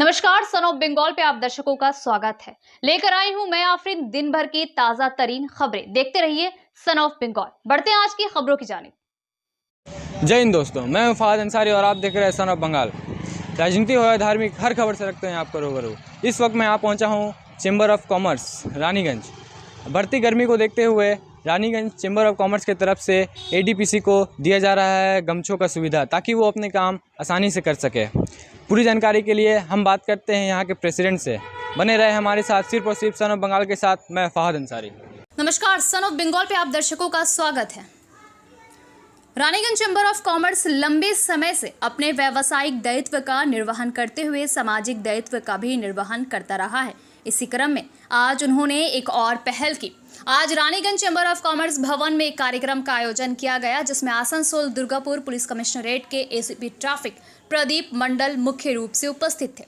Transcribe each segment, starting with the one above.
नमस्कार, son of Bengal पे आप दर्शकों का स्वागत है। लेकर आई हूं मैं आफरीन दिन भर की ताजा तरीन खबरें। देखते रहिए सन ऑफ बंगाल। बढ़ते हैं आज की खबरों की जानिब। जय हिंद दोस्तों, मैं हूं फहद अंसारी और आप देख रहे हैं सन ऑफ बंगाल। राजनीति हो या धार्मिक, हर खबर से रखते हैं आपको रूबरू। इस वक्त मैं यहाँ पहुँचा हूँ चैम्बर ऑफ कॉमर्स रानीगंज। बढ़ती गर्मी को देखते हुए रानीगंज चैम्बर ऑफ कॉमर्स की तरफ से एडीपीसी को दिया जा रहा है गमछों का सुविधा, ताकि वो अपने काम आसानी से कर सके। पूरी जानकारी के लिए हम बात करते हैं यहाँ के प्रेसिडेंट से। बने रहे हमारे साथ, सिर्फ और सिर्फ सन ऑफ बंगाल के साथ मैं फहद अंसारी। नमस्कार, सन ऑफ बंगाल पे आप दर्शकों का स्वागत है। रानीगंज चैम्बर ऑफ कॉमर्स लंबे समय से अपने व्यावसायिक दायित्व का निर्वहन करते हुए सामाजिक दायित्व का भी निर्वहन करता रहा है। इसी क्रम में आज उन्होंने एक और पहल की। आज रानीगंज चैम्बर ऑफ कॉमर्स भवन में एक कार्यक्रम का आयोजन किया गया, जिसमें आसनसोल दुर्गापुर पुलिस कमिश्नरेट के एसीपी ट्रैफिक प्रदीप मंडल मुख्य रूप से उपस्थित थे।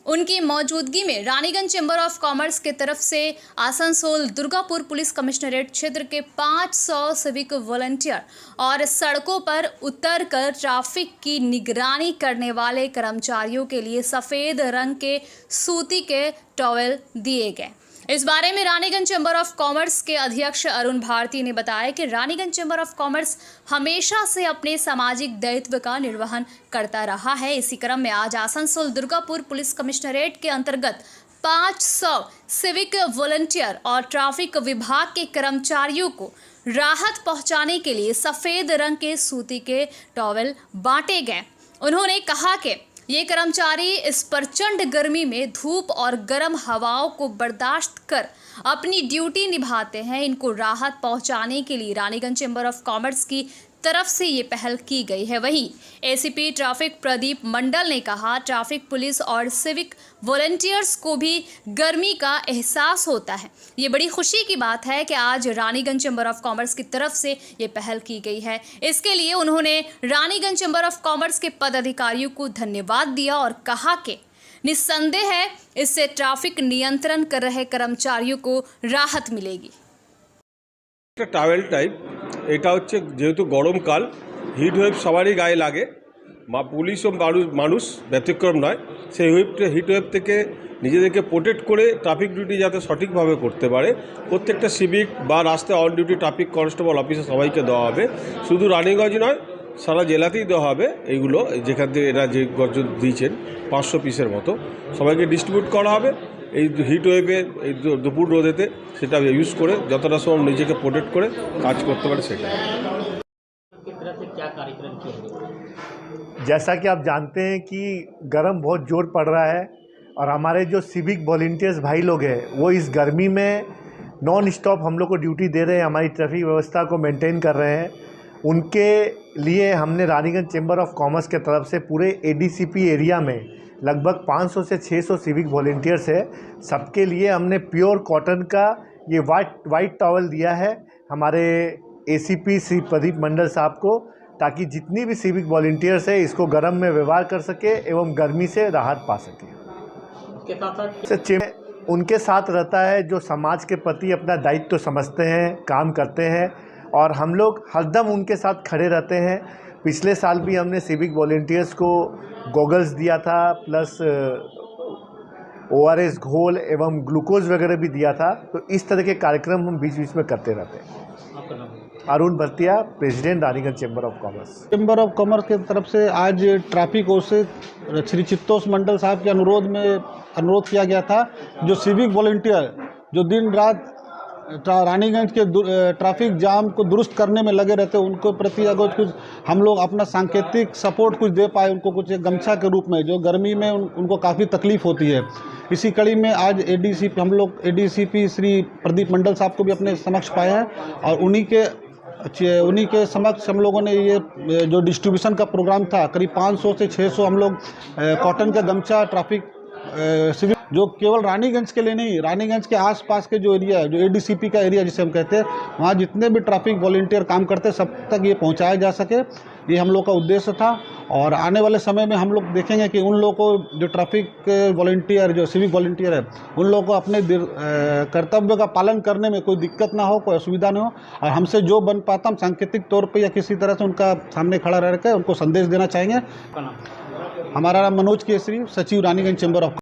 उनकी मौजूदगी में रानीगंज चैम्बर ऑफ कॉमर्स के तरफ से आसनसोल दुर्गापुर पुलिस कमिश्नरेट क्षेत्र के 500 सिविक वॉलंटियर और सड़कों पर उतरकर ट्रैफिक की निगरानी करने वाले कर्मचारियों के लिए सफ़ेद रंग के सूती के टॉवेल दिए गए। इस बारे में रानीगंज चैम्बर ऑफ कॉमर्स के अध्यक्ष अरुण भारती ने बताया कि रानीगंज चैम्बर ऑफ कॉमर्स हमेशा से अपने सामाजिक दायित्व का निर्वहन करता रहा है। इसी क्रम में आज आसनसोल दुर्गापुर पुलिस कमिश्नरेट के अंतर्गत 500 सिविक वॉलंटियर और ट्रैफिक विभाग के कर्मचारियों को राहत पहुंचाने के लिए सफ़ेद रंग के सूती के टॉवेल बांटे गए। उन्होंने कहा कि ये कर्मचारी इस प्रचंड गर्मी में धूप और गर्म हवाओं को बर्दाश्त कर अपनी ड्यूटी निभाते हैं। इनको राहत पहुंचाने के लिए रानीगंज चैम्बर ऑफ कॉमर्स की तरफ से ये पहल की गई है। वहीं एसीपी ट्रैफिक प्रदीप मंडल ने कहा, ट्रैफिक पुलिस और सिविक वॉलंटियर्स को भी गर्मी का एहसास होता है। ये बड़ी खुशी की बात है कि आज रानीगंज चैम्बर ऑफ कॉमर्स की तरफ से ये पहल की गई है। इसके लिए उन्होंने रानीगंज चैम्बर ऑफ कॉमर्स के पदाधिकारियों को धन्यवाद दिया और कहा कि निस्संदेह है इससे ट्रैफिक नियंत्रण कर रहे कर्मचारियों को राहत मिलेगी। টাওয়েল টাইপ এটা হচ্ছে যেহেতু গরমকাল, হিট ওয়েভ সবারই গায়ে লাগে, পুলিশ ও মানুষ ব্যতিক্রম নয়। সেই হিট ওয়েভ থেকে নিজেদেরকে প্রোটেক্ট করে ট্রাফিক ডিউটি যাতে সঠিকভাবে করতে পারে প্রত্যেকটা সিভিক বা রাস্তায় on duty traffic constable officer সবাইকে দেওয়া হবে। শুধু রানীগঞ্জ নয়, সারা জেলাতেই দেওয়া হবে। এইগুলো যেখান থেকে এরা যে গজ দিয়েছেন 500 পিসের মতো সবাইকে ডিস্ট্রিবিউট করা হবে। এই হিট ওয়েভে এই দুপুর রোদেতে সেটা ইউজ করে যতটা সময় নিজেকে প্রোটেক্ট করে কাজ করতে পারে সেটা। जैसा कि आप जानते हैं कि गर्म बहुत जोर पड़ रहा है और हमारे जो सिविक वॉलंटियर्स भाई लोग हैं वो इस गर्मी में नॉन स्टॉप हम लोग को ड्यूटी दे रहे हैं, हमारी ट्रैफिक व्यवस्था को मेंटेन कर रहे हैं। उनके लिए हमने रानीगंज चैम्बर ऑफ कॉमर्स के तरफ से पूरे एडीसीपी एरिया में लगभग 500 से 600 सिविक वॉलंटियर्स है। सबके लिए हमने प्योर कॉटन का ये वाइट टॉवल दिया है हमारे एसीपी श्री प्रदीप मंडल साहब को, ताकि जितनी भी सिविक वॉलंटियर्स है इसको गर्म में व्यवहार कर सके एवं गर्मी से राहत पा सके। उनके साथ रहता है जो समाज के प्रति अपना दायित्व समझते हैं, काम करते हैं और हम लोग हरदम उनके साथ खड़े रहते हैं। पिछले साल भी हमने सिविक वॉलंटियर्स को गॉगल्स दिया था, प्लस ORS घोल एवं ग्लूकोज वगैरह भी दिया था। तो इस तरह के कार्यक्रम हम बीच बीच में करते रहते हैं। Arun Bhartia, president Raniganj chamber of commerce. Chamber of commerce की तरफ से आज ट्रैफिक से श्री चित्तोष मंडल साहब के अनुरोध किया गया था। जो सिविक वॉलंटियर जो दिन रात रानीगंज के ट्रैफिक जाम को दुरुस्त करने में लगे रहते हैं, उनको प्रति अगर कुछ हम लोग अपना सांकेतिक सपोर्ट कुछ दे पाए, उनको कुछ एक गमछा के रूप में, जो गर्मी में उनको काफ़ी तकलीफ़ होती है। इसी कड़ी में आज हम लोग एडीसीपी श्री प्रदीप मंडल साहब को भी अपने समक्ष पाए हैं और उन्हीं के समक्ष हम लोगों ने ये जो डिस्ट्रीब्यूशन का प्रोग्राम था, करीब 500 से 600 हम लोग कॉटन का गमछा ट्रैफिक सिविल जो केवल रानीगंज के लिए नहीं, रानीगंज के आसपास के जो एरिया है, जो एडीसीपी का एरिया जिसे हम कहते हैं, वहाँ जितने भी ट्रैफिक वॉलंटियर काम करते हैं सब तक ये पहुँचाया जा सके, ये हम लोग का उद्देश्य था। और आने वाले समय में हम लोग देखेंगे कि उन लोगों को जो ट्रैफिक वॉलंटियर जो सिविक वॉलंटियर है उन लोगों को अपने कर्तव्य का पालन करने में कोई दिक्कत ना हो, कोई असुविधा ना हो। और हमसे जो बन पाता हम सांकेतिक तौर पर या किसी तरह से उनका सामने खड़ा रह कर उनको संदेश देना चाहेंगे। हमारा नाम मनोज केसरी, सचिव रानीगंज चैम्बर ऑफ